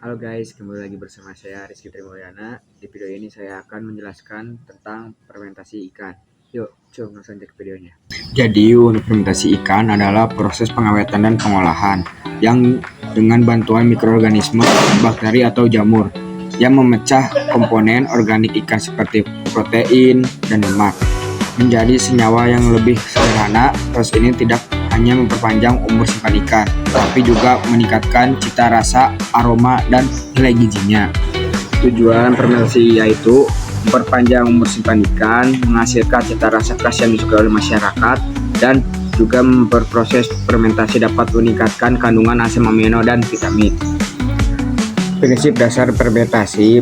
Halo guys, kembali lagi bersama saya Rizky Trimulyana. Di video ini saya akan menjelaskan tentang fermentasi ikan. Yuk, coba langsung cek videonya. Jadi, untuk fermentasi ikan adalah proses pengawetan dan pengolahan yang dengan bantuan mikroorganisme, bakteri atau jamur yang memecah komponen organik ikan seperti protein dan lemak menjadi senyawa yang lebih sederhana. Proses ini tidak hanya memperpanjang umur simpan ikan, tapi juga meningkatkan cita rasa, aroma, dan nilai gizinya. Tujuan fermentasi yaitu memperpanjang umur simpan ikan, menghasilkan cita rasa khas yang disukai oleh masyarakat, dan juga memperproses fermentasi dapat meningkatkan kandungan asam amino dan vitamin. Prinsip dasar fermentasi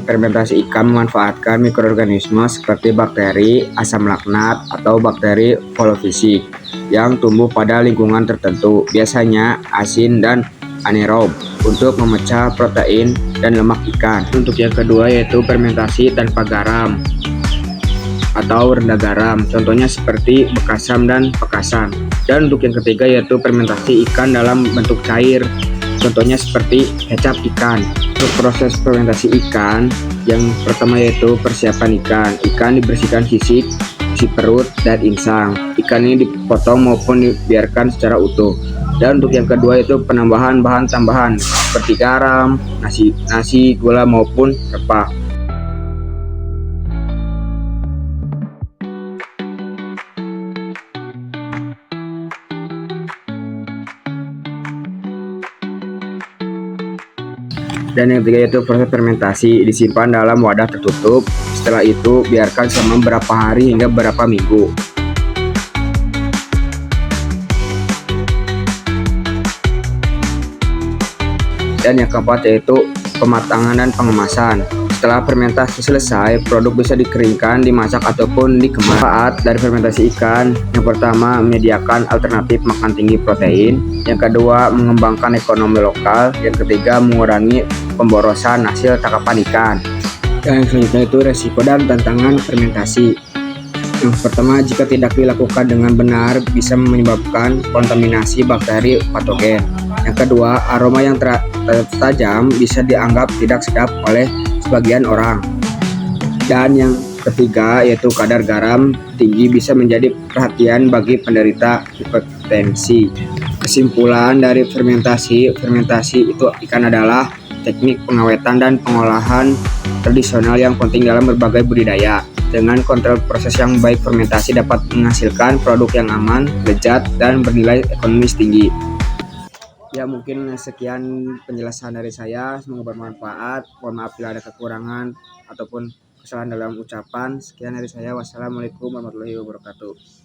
ikan memanfaatkan mikroorganisme seperti bakteri, asam laknat, atau bakteri polofisik yang tumbuh pada lingkungan tertentu, biasanya asin dan anaerob, untuk memecah protein dan lemak ikan. Untuk yang kedua yaitu fermentasi tanpa garam atau rendah garam, contohnya seperti bekasam dan pekasan. Dan untuk yang ketiga yaitu fermentasi ikan dalam bentuk cair, contohnya seperti kecap ikan. Untuk proses fermentasi ikan, yang pertama yaitu persiapan ikan. Ikan dibersihkan sisik, isi perut, dan insang. Ikan ini dipotong maupun dibiarkan secara utuh. Dan untuk yang kedua yaitu penambahan bahan tambahan seperti garam, nasi, gula maupun rempah. Dan yang ketiga yaitu proses fermentasi, disimpan dalam wadah tertutup. Setelah itu biarkan selama beberapa hari hingga beberapa minggu. Dan yang keempat yaitu pematangan dan pengemasan. Setelah fermentasi selesai, produk bisa dikeringkan, dimasak ataupun dikemas. Manfaat dari fermentasi ikan: yang pertama, menyediakan alternatif makan tinggi protein. Yang kedua, mengembangkan ekonomi lokal. Yang ketiga, mengurangi pemborosan hasil tangkapan ikan. Dan selanjutnya itu resiko dan tantangan fermentasi. Yang pertama, jika tidak dilakukan dengan benar bisa menyebabkan kontaminasi bakteri patogen. Yang kedua, aroma yang tajam bisa dianggap tidak sedap oleh sebagian orang. Dan yang ketiga yaitu kadar garam tinggi bisa menjadi perhatian bagi penderita hipertensi. Kesimpulan dari fermentasi itu ikan adalah teknik pengawetan dan pengolahan tradisional yang penting dalam berbagai budidaya. Dengan kontrol proses yang baik, fermentasi dapat menghasilkan produk yang aman, lezat, dan bernilai ekonomis tinggi. Ya, mungkin sekian penjelasan dari saya, semoga bermanfaat. Mohon maaf bila ada kekurangan ataupun kesalahan dalam ucapan. Sekian dari saya, wassalamualaikum warahmatullahi wabarakatuh.